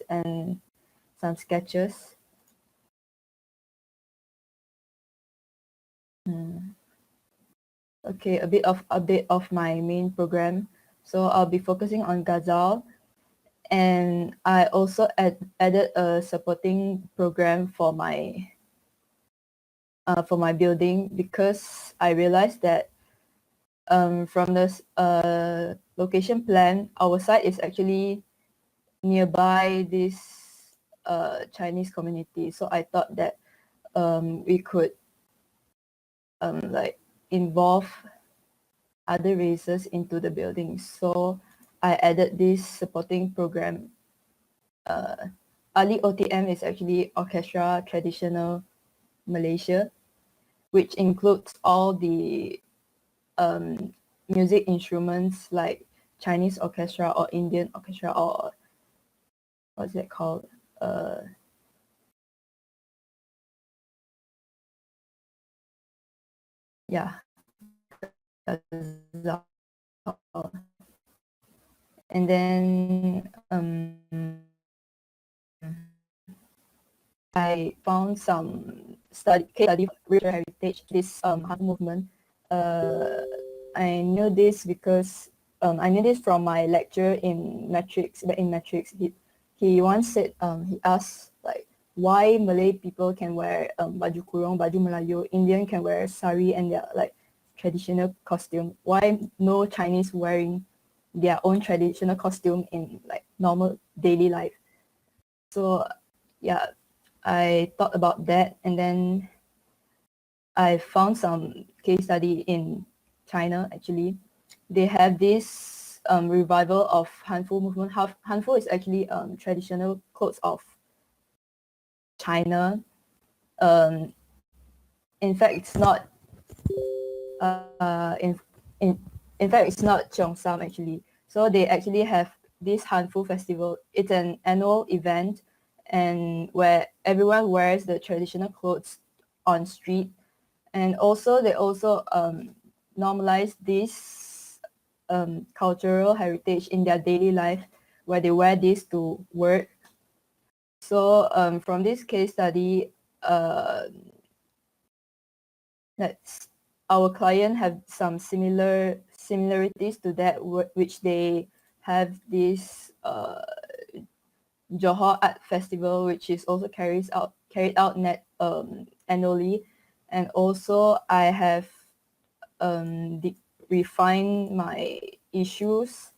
and some sketches. Okay, a bit of update of my main program. So I'll be focusing on Ghazal, and I also added a supporting program for my building, because I realized that from this location plan, our site is actually nearby this Chinese community. So I thought that we could like involve other races into the building. So I added this supporting program. Ali OTM is actually Orchestra Traditional Malaysia, which includes all the music instruments like Chinese orchestra or Indian orchestra, or what's it called? Yeah. And then I found some case study racial heritage, this movement. I knew this because I knew this from my lecture in metrics. But in metrics, he once said, he asked like, why Malay people can wear baju kurung, baju Melayu, Indian can wear sari and their like traditional costume. Why no Chinese wearing their own traditional costume in like normal daily life? So yeah, I thought about that, and then I found some case study in China. Actually, they have this revival of Hanfu movement. Hanfu is actually traditional clothes of China. In fact, it's not. In fact, it's not Cheongsam actually. So they actually have this Hanfu festival. It's an annual event, and where everyone wears the traditional clothes on street, and also they also normalize this cultural heritage in their daily life, where they wear this to work. So from this case study, that's our client have some similarities to that, which they have this Johor Art Festival, which is also carried out annually, and also I have refined my issues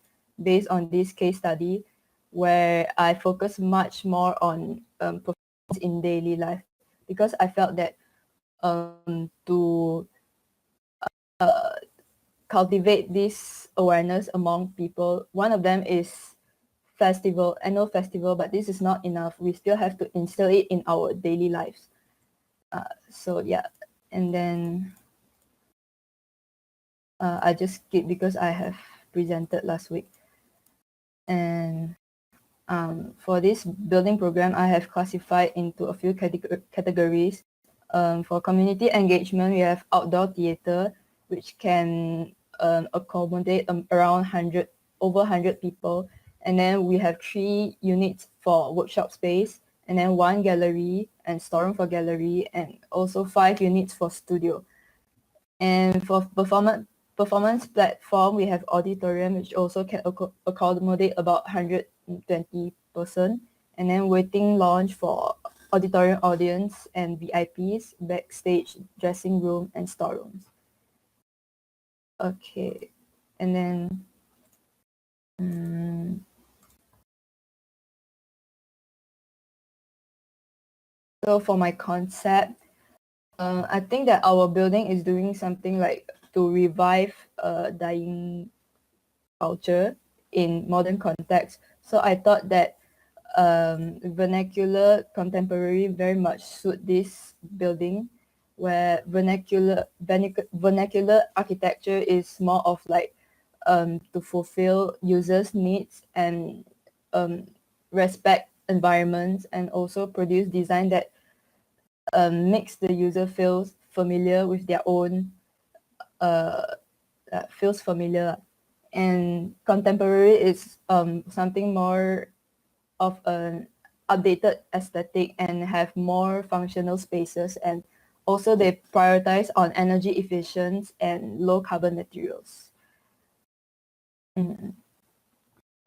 based on this case study, where I focus much more on performance in daily life, because I felt that to cultivate this awareness among people, one of them is annual festival, but this is not enough. We still have to instill it in our daily lives. So yeah, and then I just skip because I have presented last week. And for this building program, I have classified into a few categories. For community engagement, we have outdoor theater, which can accommodate around over 100 people. And then we have 3 units for workshop space, and then 1 gallery and storeroom for gallery, and also 5 units for studio. And for performance platform, we have auditorium, which also can accommodate about 120 person, and then waiting lounge for auditorium audience and VIPs, backstage, dressing room, and storerooms. Okay, and then so for my concept, I think that our building is doing something like to revive dying culture in modern context. So I thought that vernacular contemporary very much suit this building, where vernacular architecture is more of like to fulfill users' needs and respect environments, and also produce design that makes the user feels familiar with their own feels familiar. And contemporary is something more of an updated aesthetic and have more functional spaces, and also they prioritize on energy efficient and low carbon materials.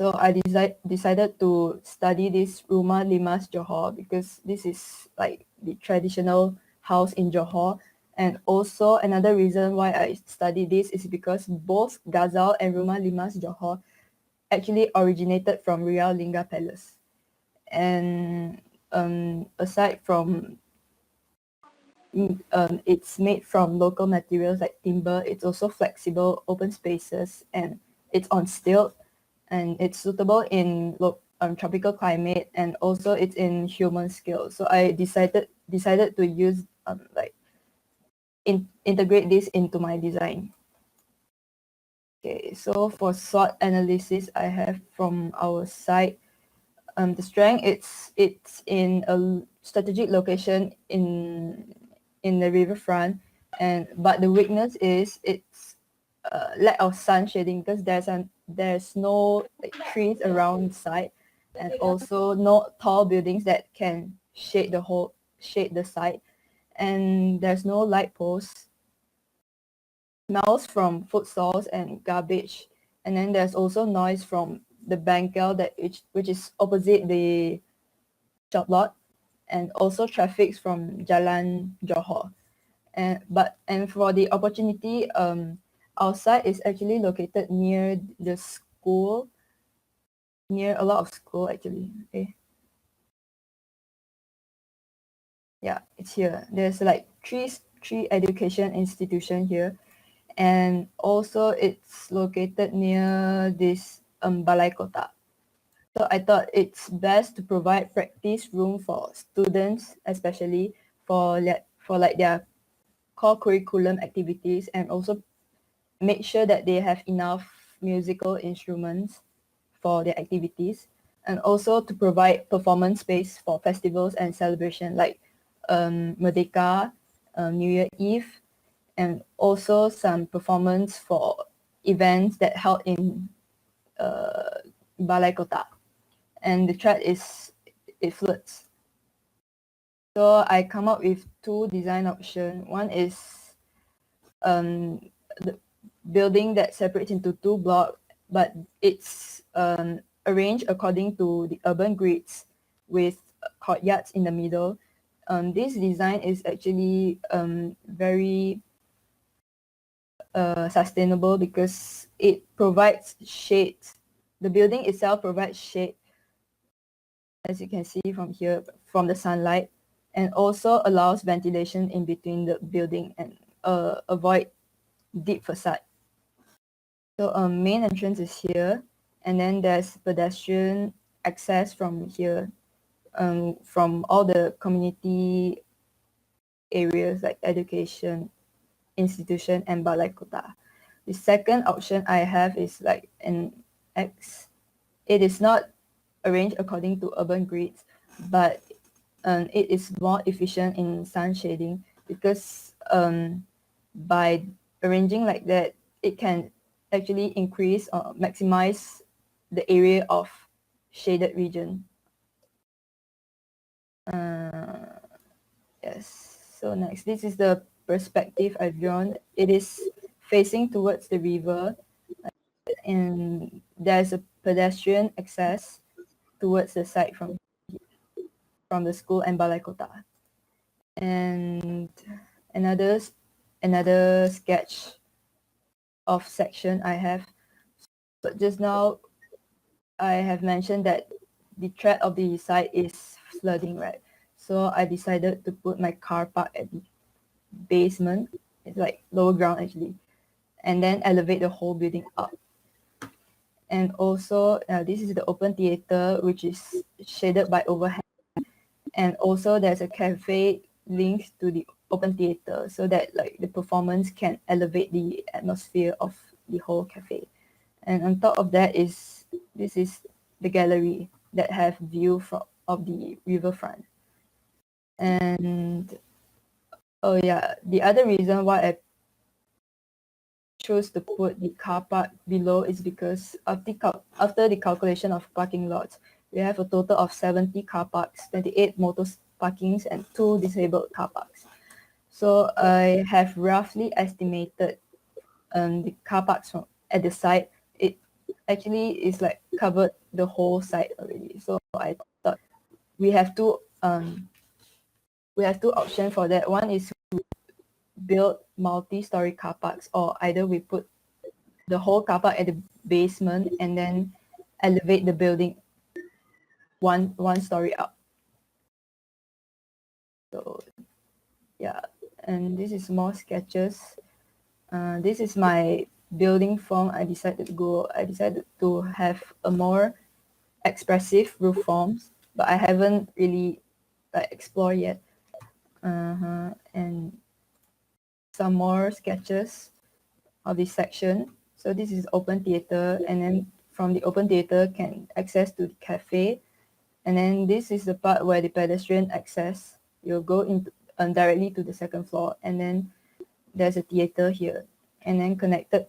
So I decided to study this Rumah Limas Johor because this is like the traditional house in Johor. And also another reason why I study this is because both Ghazal and Rumah Limas Johor actually originated from Riau Lingga Palace. And aside from it's made from local materials like timber, it's also flexible, open spaces, and it's on stilt, and it's suitable in tropical climate, and also it's in human scale. So I decided to use integrate this into my design. Okay, so for SWOT analysis, I have from our site, the strength, it's in a strategic location in the riverfront, but the weakness is its lack of sun shading, because there's no trees around the site, and also no tall buildings that can shade the site, and there's no light posts. Smells from food stalls and garbage, and then there's also noise from the bangkal which is opposite the shop lot, and also traffic from Jalan Johor. And for the opportunity, our site is actually located near the school, near a lot of school actually. Okay. Yeah, it's here. There's like three education institution here, and also it's located near this Balai Kota. So I thought it's best to provide practice room for students, especially for their core curriculum activities, and also make sure that they have enough musical instruments for their activities, and also to provide performance space for festivals and celebration like Merdeka, New Year Eve, and also some performance for events that held in Balai Kota. And the thread is it floats. So I come up with two design options. One is the building that separates into two blocks, but it's arranged according to the urban grids with courtyards in the middle. This design is actually very sustainable because it provides shade. The building itself provides shade, as you can see from here, from the sunlight, and also allows ventilation in between the building and avoid deep facade. So main entrance is here, and then there's pedestrian access from here, from all the community areas like education, institution, and Balai Kota. The second option I have is like an X. It is not arranged according to urban grids, but it is more efficient in sun shading because by arranging like that, it can actually increase or maximize the area of shaded region. Yes, so next, this is the perspective I've drawn. It is facing towards the river, and there's a pedestrian access towards the site from the school and Balai Kota. And another sketch of section I have. But just now, I have mentioned that the thread of the site is flooding, right? So I decided to put my car park at the basement. It's like lower ground actually, and then elevate the whole building up. And also, this is the open theater, which is shaded by overhang. And also, there's a cafe linked to the open theater, so that like the performance can elevate the atmosphere of the whole cafe. And on top of that this is the gallery that have view of the riverfront. And oh yeah, the other reason why I chose to put the car park below is because after the calculation of parking lots, we have a total of 70 car parks, 28 motor parkings, and 2 disabled car parks. So I have roughly estimated the car parks at the site. It actually is like covered the whole site already. So I thought we have two options for that. One is to build multi-story car parks, or either we put the whole car park at the basement and then elevate the building one story up. So yeah, and this is more sketches. This is my building form. I decided to have a more expressive roof forms, but I haven't really explored yet. And some more sketches of this section. So this is open theater, and then from the open theater can access to the cafe. And then this is the part where the pedestrian access. You'll go into directly to the second floor, and then there's a theater here, and then connected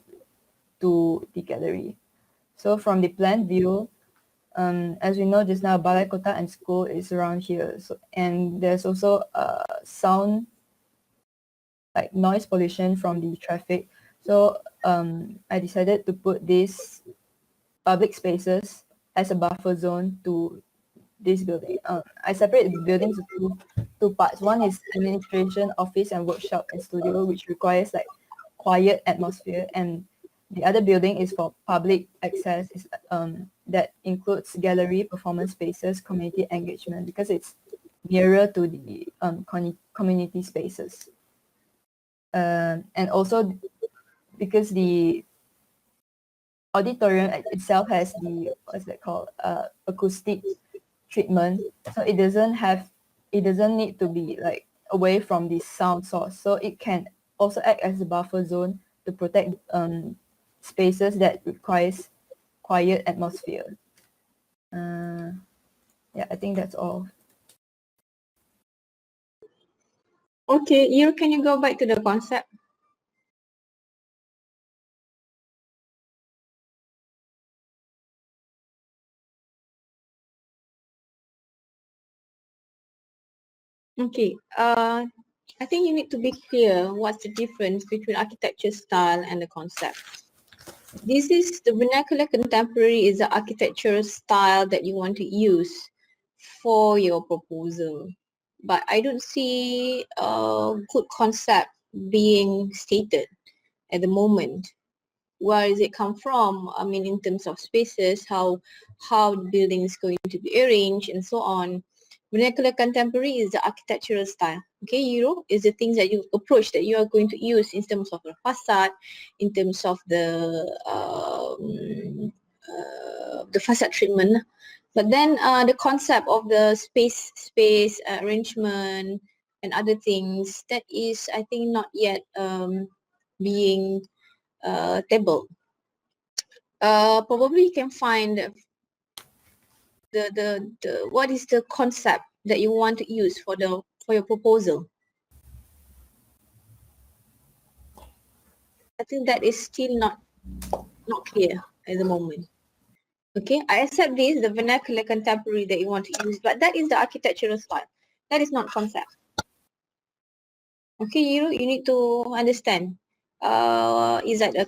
to the gallery. So from the plan view, as we know just now, Balai Kota and school is around here. So, and there's also sound, like noise pollution from the traffic. So I decided to put these public spaces as a buffer zone to this building. I separate the buildings into two parts. One is administration, office, and workshop and studio, which requires like quiet atmosphere, and the other building is for public access. That includes gallery, performance spaces, community engagement, because it's nearer to the community spaces. And also because the auditorium itself has the, what's that called, acoustic treatment, so it doesn't need to be like away from the sound source, so it can also act as a buffer zone to protect spaces that requires quiet atmosphere. Yeah, I think that's all. Okay, Yeeroe, can you go back to the concept? Okay, I think you need to be clear what's the difference between architecture style and the concept. This is the vernacular contemporary is the architectural style that you want to use for your proposal. But I don't see a good concept being stated at the moment. Where does it come from? I mean, in terms of spaces, how the building is going to be arranged and so on. Vernacular contemporary is the architectural style. Okay, Yeeroe is the things that you approach that you are going to use in terms of the facade, in terms of the facade treatment. But then the concept of the space arrangement and other things, that is, I think, not yet being tabled. Probably you can find the what is the concept that you want to use for your proposal. I think that is still not clear at the moment. Okay, I accept this, the vernacular contemporary that you want to use, but that is the architectural style. That is not concept. Okay, Yeeroe, you need to understand. Is that a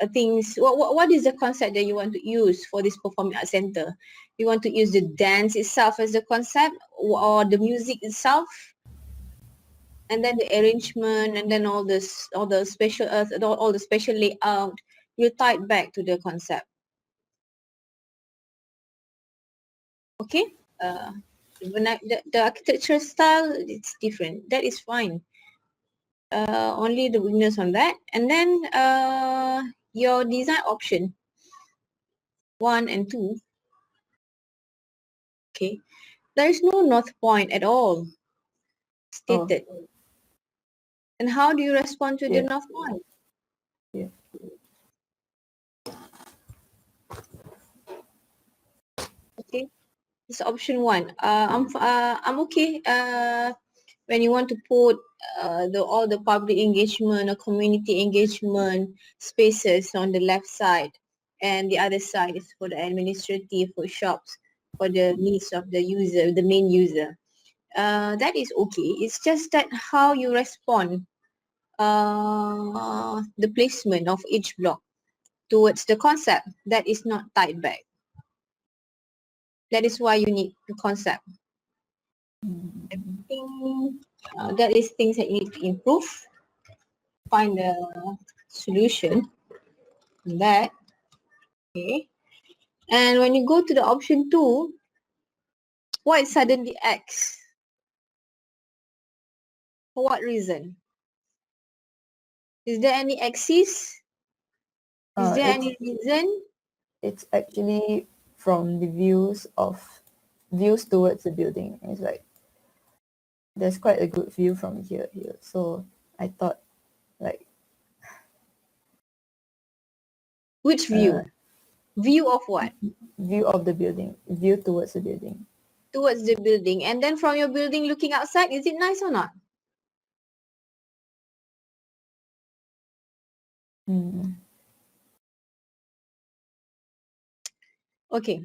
things? What is the concept that you want to use for this performing arts center? You want to use the dance itself as the concept, or the music itself, and then the arrangement, and then all the special all the special layout. You tie it back to the concept. Okay, the architecture style, it's different. That is fine. Only the weakness on that, and then your design option 1 and 2. Okay, there is no north point at all stated. Oh. And how do you respond to the north point? Yeah. Okay, it's option 1. I'm okay when you want to put all the public engagement or community engagement spaces on the left side, and the other side is for the administrative workshops. for the needs of the user, the main user. That is okay. It's just that how you respond the placement of each block towards the concept that is not tied back. That is why you need the concept. I think that is things that you need to improve, find a solution on that. Okay. And when you go to the option 2, why suddenly X? For what reason? Is there any axis? Is there any reason? It's actually from the views towards the building. It's like there's quite a good view from here. So I thought like Which view? View of what? view of the building, view towards the building. Towards the building. And then from your building looking outside, is it nice or not? Okay,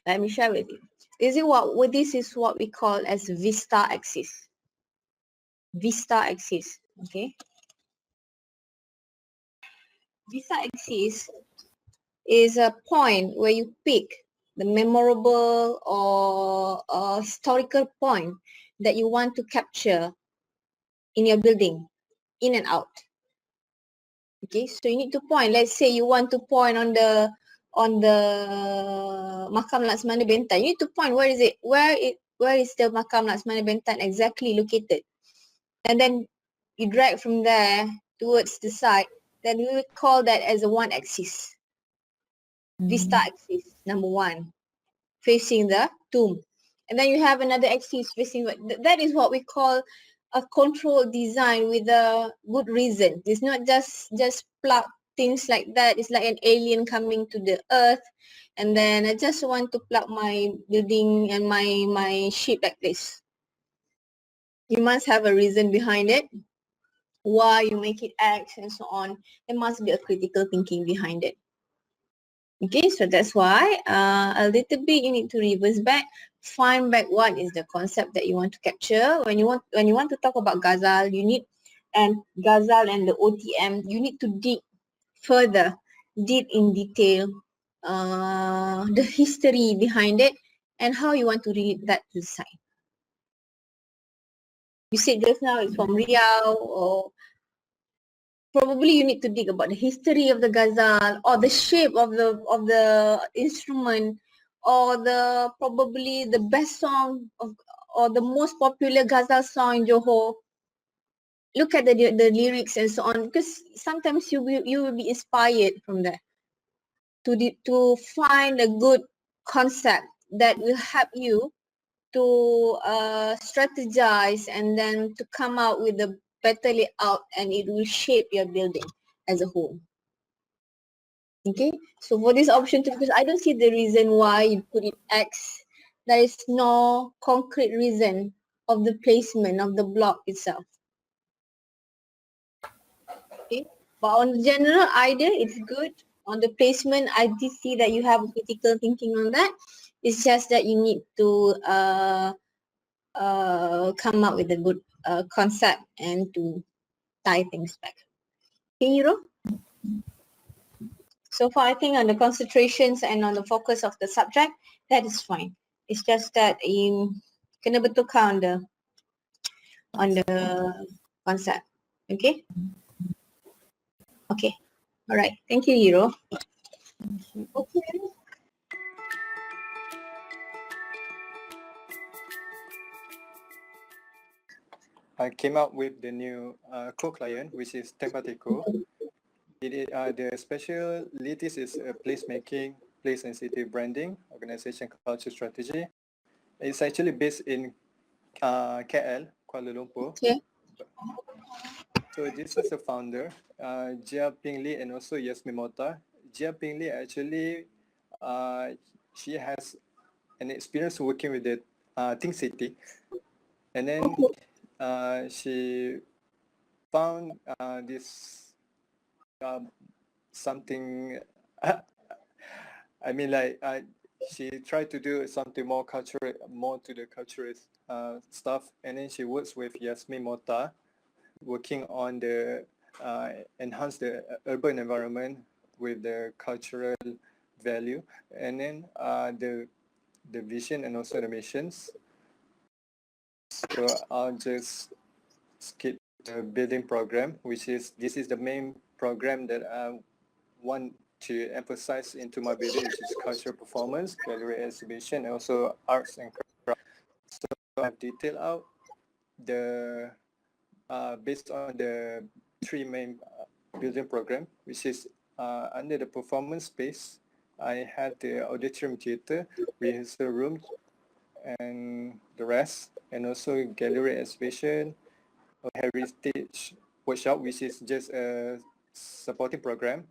let me share with you. This is what we call as vista axis. Vista axis, okay? Vista axis is a point where you pick the memorable or historical point that you want to capture in your building, in and out. Okay, so you need to point. Let's say you want to point on the Makam Laksmana Bentan. You need to point where is it? Where is the Makam Laksmana Bentan exactly located? And then you drag from there towards the side. Then we will call that as a one axis. Vista axis, number 1, facing the tomb. And then you have another axis facing, that is what we call a controlled design with a good reason. It's not just plug things like that. It's like an alien coming to the earth, and then I just want to plug my building and my ship like this. You must have a reason behind it, why you make it X and so on. There must be a critical thinking behind it. Okay, so that's why a little bit you need to reverse back, find back what is the concept that you want to capture. When you want to talk about Ghazal, you need, and Ghazal and the OTM, you need to dig further, dig in detail the history behind it and how you want to read that to the side. You said just now it's from Riau, or probably you need to dig about the history of the ghazal or the shape of the instrument, or the probably the best song of, or the most popular ghazal song in Johor. Look at the lyrics and so on, because sometimes you will be inspired from that to find a good concept that will help you to strategize and then to come out with a better layout, and it will shape your building as a whole. Okay, so for this option 2, because I don't see the reason why you put it X, there is no concrete reason of the placement of the block itself. Okay, but on the general idea, it's good. On the placement, I did see that you have critical thinking on that. It's just that you need to come up with a good concept and to tie things back. Okay, Yeeroe? So far, I think on the concentrations and on the focus of the subject, that is fine. It's just that kena betulkan on the concept. Okay? Okay. All right. Thank you, Yeeroe. Okay. I came up with the new co-client, which is Tempatico. The specialities is placemaking, place-sensitive branding, organization culture strategy. It's actually based in KL, Kuala Lumpur. Okay. So this is the founder, Jia Ping Lee, and also Yasmin Mota. Jia Ping Lee actually, she has an experience working with the Think City, and then she found this something. I mean, like she tried to do something more cultural, more to the cultural stuff, and then she works with Yasmin Mota, working on the enhance the urban environment with the cultural value, and then the vision and also the missions. So I'll just skip the building program, which is this is the main program that I want to emphasize into my building, which is cultural performance, gallery exhibition, and also arts and craft. So I've detailed out the based on the three main building program, which is under the performance space. I had the auditorium theater, rehearsal room, and the rest, and also gallery exhibition, a heritage workshop, which is just a supporting program.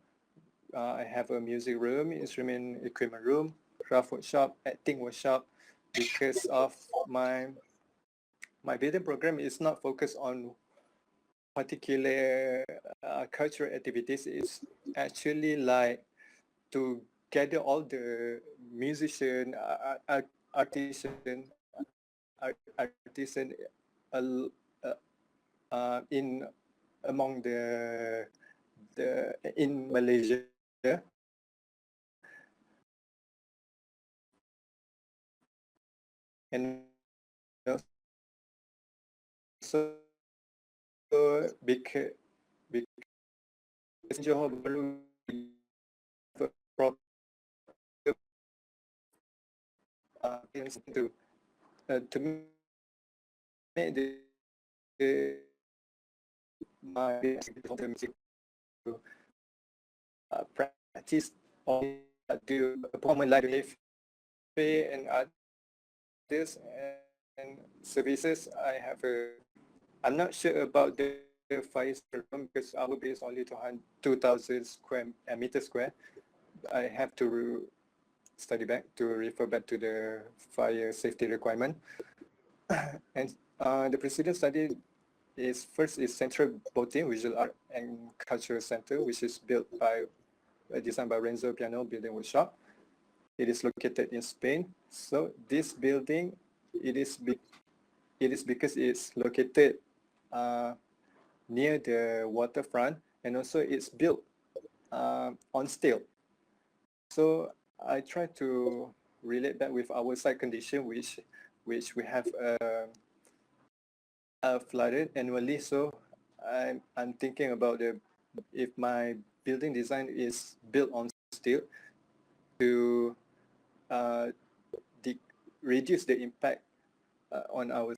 I have a music room, instrument equipment room, craft workshop, acting workshop, because of my building program is not focused on particular cultural activities. It's actually like to gather all the musician, artisan in among the in Malaysia, and also because Johor Bahru to make the my music to practice or do performance like pay and others and services. I'm not sure about the fire room because our base only 2,000 square meter square. I have to study back to refer back to the fire safety requirement. And the preceding study is first is Central Boating Visual Art and Cultural Center, which is built by designed by Renzo Piano Building Workshop. It is located in Spain. So this building, it is because it's located near the waterfront, and also it's built on steel. So I try to relate that with our site condition, which we have flooded annually. So I'm thinking about if my building design is built on steel to reduce the impact on our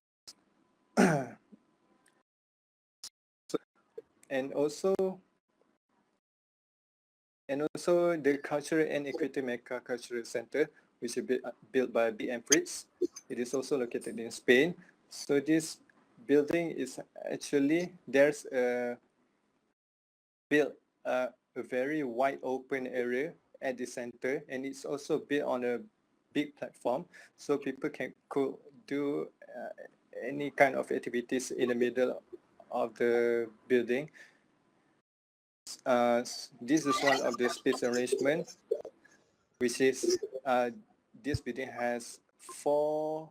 and also the Cultural and Equity Mecca Cultural Center, which is built by B.M. Fritz. It is also located in Spain. So this building is actually, there's built a very wide open area at the center, and it's also built on a big platform, so people could do any kind of activities in the middle of the building. This is one of the space arrangement, which is this building has four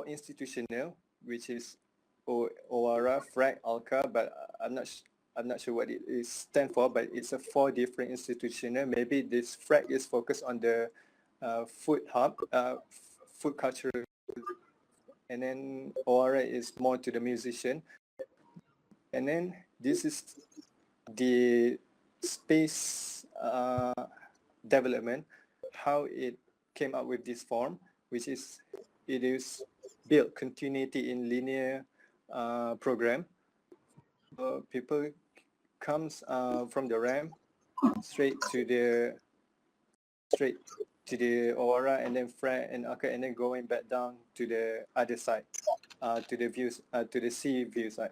institutional, which is OARA, FRAC, ALCA, but I'm not sure what it is stand for, but it's a 4 different institutional. Maybe this FRAC is focused on the food hub, food culture, and then OARA is more to the musician. And then this is the space development, how it came up with this form, which is it is built continuity in linear program. People comes from the ramp straight to the Aura, and then Fred and Aka, and then going back down to the other side, to the views, to the sea view side.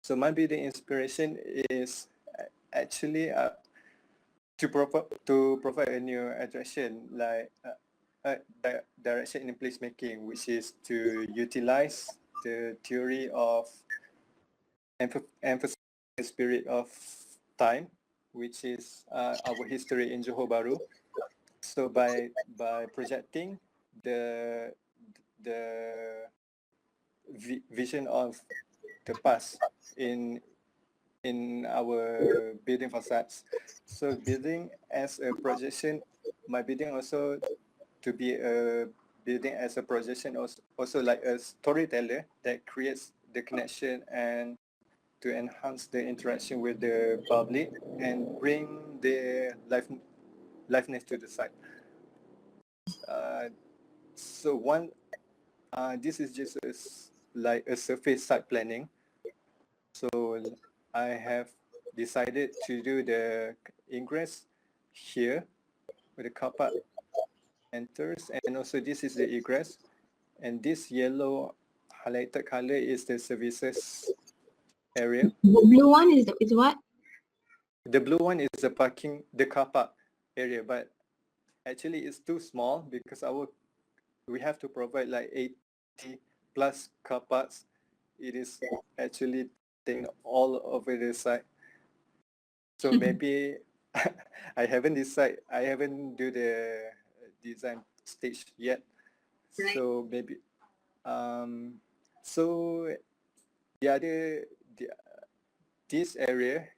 So my building inspiration is actually to provide a new attraction, like direction in placemaking, which is to utilize the theory of emphasize the spirit of time, which is our history in Johor Bahru, So by projecting the vision of the past in our building facades. So building as a projection, my building also to be a building as a projection, also like a storyteller that creates the connection and to enhance the interaction with the public and bring the liveness to the site. So this is just like a surface site planning. So I have decided to do the ingress here where the car park enters, and also this is the egress, and this yellow highlighted color is the services area. The blue one is what? The blue one is the car park area, but actually it's too small because we have to provide like 80 plus car parks. It is actually taking all over the site. So maybe I haven't do the design stage yet. Right. So maybe so this area,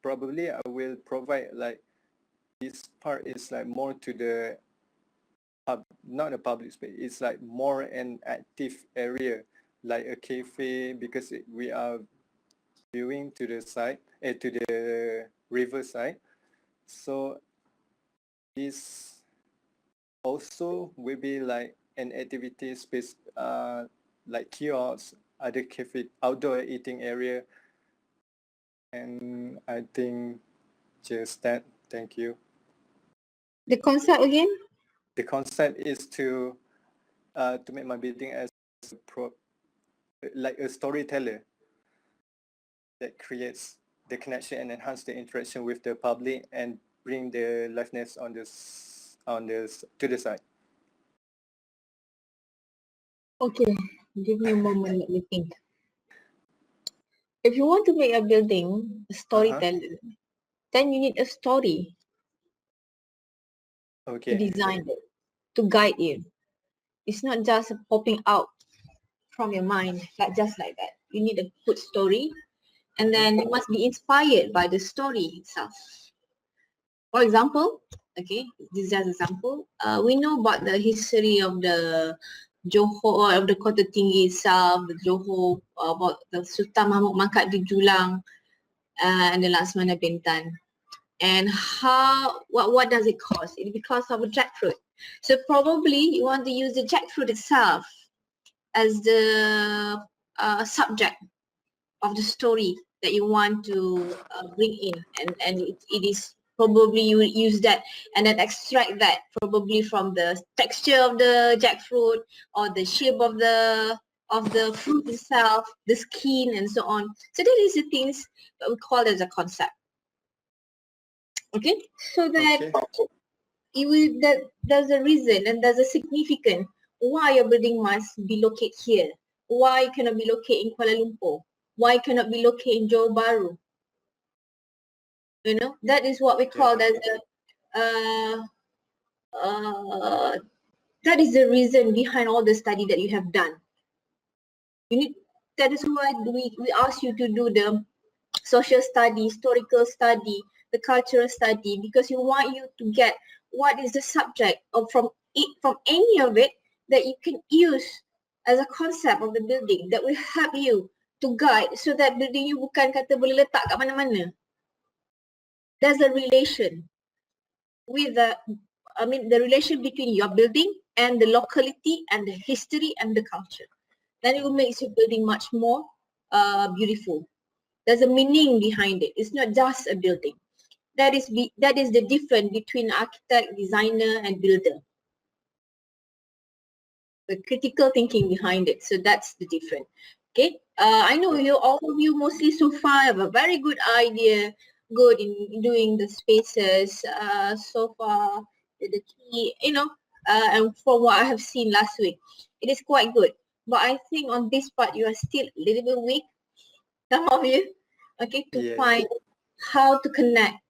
probably I will provide like this part is like more to the not a public space. It's like more an active area, like a cafe, because we are viewing to the side, to the river side. So this also will be like an activity space, like kiosks, other cafe, outdoor eating area, and I think just that. Thank you. The concept again? The concept is to make my building as like a storyteller that creates the connection and enhance the interaction with the public and bring the liveness to the site. Okay, give me a moment, let me think. If you want to make a building a storyteller, then you need a story to design it, to guide you. It's not just popping out from your mind, like just like that. You need a good story, and then you must be inspired by the story itself. For example, okay, this is just an example. We know about the history of the Johor, of the Kota Tinggi itself, the Johor, about the Sultan Mahmud Mangkat di Julang, and the Laksmana Bintan. And what does it cost? It's because of a jackfruit. So probably you want to use the jackfruit itself as the subject of the story that you want to bring in, and it is probably you will use that and then extract that probably from the texture of the jackfruit or the shape of the fruit itself, the skin and so on. So that is the things that we call as a concept. Okay, so that there's a reason and there's a significance why your building must be located here, why it cannot be located in Kuala Lumpur, why it cannot be located in Johor Bahru. You know, that is what we call as that is the reason behind all the study that you have done. That is why we ask you to do the social study, historical study, the cultural study, because you want you to get what is the subject of from any of it that you can use as a concept of the building that will help you to guide, so that building you bukan kata boleh letak kat mana-mana. There's a relation with the relation between your building and the locality and the history and the culture. Then it will make your building much more beautiful. There's a meaning behind it. It's not just a building. That is the difference between architect, designer, and builder. The critical thinking behind it. So that's the difference. Okay. I know all of you mostly so far have a very good idea, good in doing the spaces so far. The key, and from what I have seen last week, it is quite good. But I think on this part you are still a little bit weak. Some of you, okay, to find how to connect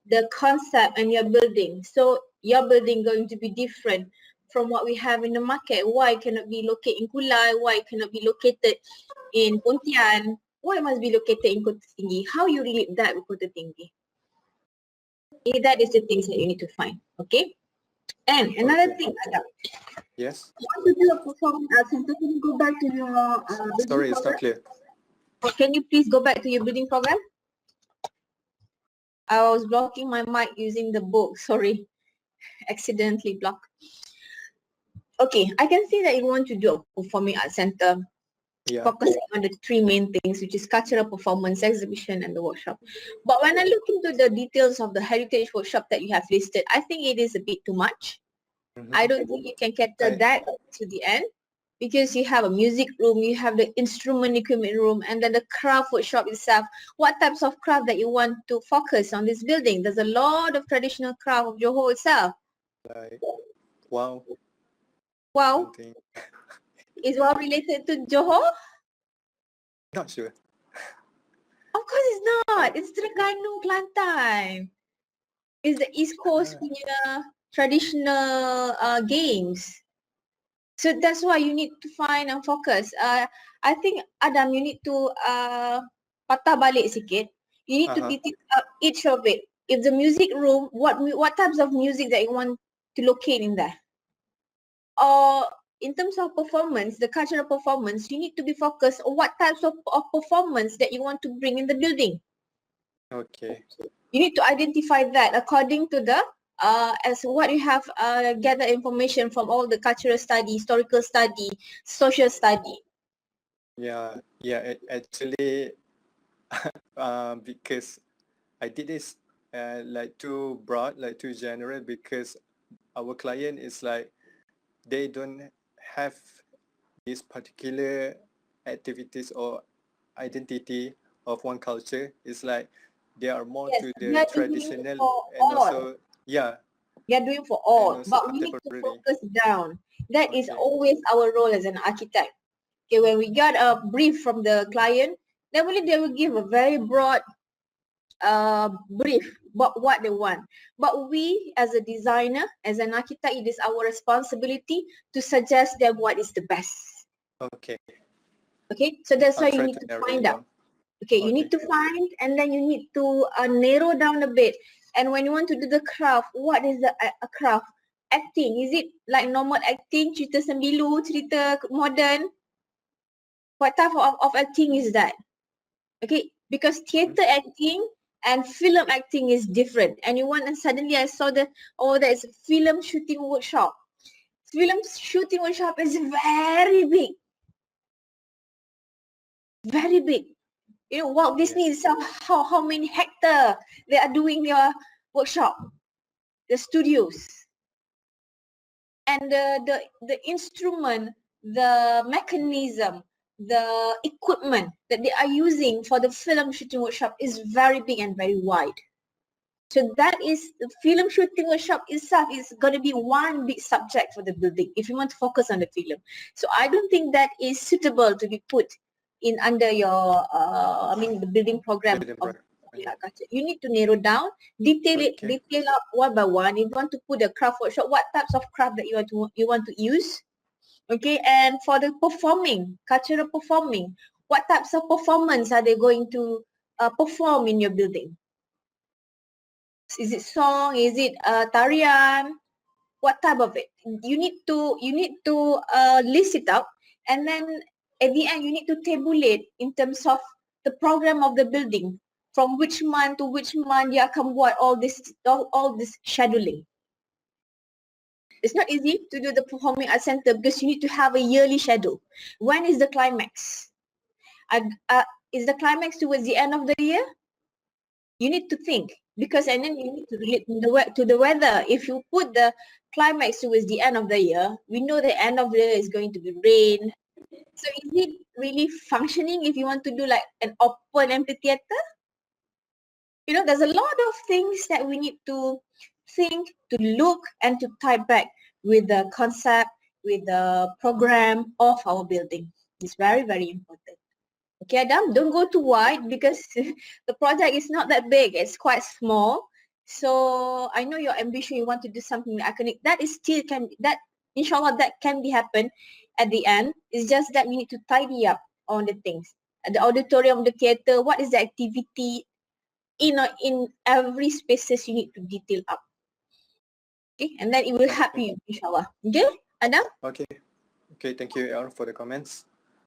the concept and your building. So your building going to be different from what we have in the market. Why it cannot be located in Kulai? Why it cannot be located in Pontian? Why it must be located in Kota Tinggi? How you relate that with Kota Tinggi? Okay, that is the things that you need to find. Okay. And another thing, Adam. Yes. Want to do a performance art center? Can you go back to your building Sorry, it's program? not clear. Or can you please go back to your building program? I was blocking my mic using the book. Sorry, accidentally blocked. Okay, I can see that you want to do a performing arts center, Yeah. focusing on the three main things, which is cultural performance, exhibition, and the workshop. But when I look into the details of the heritage workshop that you have listed, I think it is a bit too much. Mhm. I don't think you can cater that to the end, because you have a music room, you have the instrument equipment room, and then the craft workshop itself. What types of craft that you want to focus on this building? There's a lot of traditional craft of Johor itself. Like, wow. Wow, Something. is wow related to Johor? Not sure. Of course it's not. It's Terengganu, Kelantan. It's the East Coast punya traditional games. So that's why you need to find and focus. I think Adam, you need to patah balik sikit. You need to detail out each of it. If the music room, what types of music that you want to locate in there? Or in terms of performance, the cultural performance, you need to be focused on what types of performance that you want to bring in the building. Okay. You need to identify that according to the as what you have gathered information from all the cultural study, historical study, social study. Yeah. Yeah. Actually, because I did this like too broad, like too general, because our client is like they don't have this particular activities or identity of one culture. It's like they are more Yes, to we the are doing traditional for and all. also We are doing for and all, also but we need to contemporary. focus down. That is Okay. always our role as an architect. Okay, when we got a brief from the client, then only they will give a very broad brief about what they want. But we as a designer, as an architect, it is our responsibility to suggest them what is the best. Okay. Okay, so that's why I'll you try need to to narrow find it out. down. Okay, you need to find, and then you need to narrow down a bit. And when you want to do the craft, what is the craft? Acting, is it like normal acting, cerita sembilu, cerita modern? What type of acting is that? Okay, because theatre acting and film acting is different. And you want, and suddenly I saw that, oh, there is a film shooting workshop. Film shooting workshop is very big. Very big. You know, Walt Disney itself, how many hectares they are doing their workshop, the studios. And the instrument, the mechanism, the equipment that they are using for the film shooting workshop is very big and very wide. So that is, the film shooting workshop itself is going to be one big subject for the building if you want to focus on the film. So I don't think that is suitable to be put in under your, the building program. You need to narrow down, detail it, detail up one by one. If you want to put a craft workshop, what types of craft that you want to use, okay? And for the performing, cultural performing, what types of performance are they going to perform in your building? Is it song? Is it tarian? What type of it? You need to list it out, and then at the end you need to tabulate in terms of the program of the building, from which month to which month you akan buat all this scheduling. It's not easy to do the performing arts center because you need to have a yearly schedule. When is the climax? Is the climax towards the end of the year? You need to think, because and then you need to relate to the weather. If you put the climax towards the end of the year, we know the end of the year is going to be rain. So is it really functioning if you want to do like an open amphitheater? You know, there's a lot of things that we need to think, to look, and to tie back with the concept, with the program of our building. It's very, very important. Okay, Adam, don't go too wide because the project is not that big. It's quite small. So I know your ambition, you want to do something iconic. That is still inshallah that can be happen at the end. It's just that you need to tidy up on the things. The auditorium, the theater, what is the activity in every spaces you need to detail up. Okay, and then it will help you, inshallah. Okay, Adam? Okay. Okay, thank you, AR, for the comments.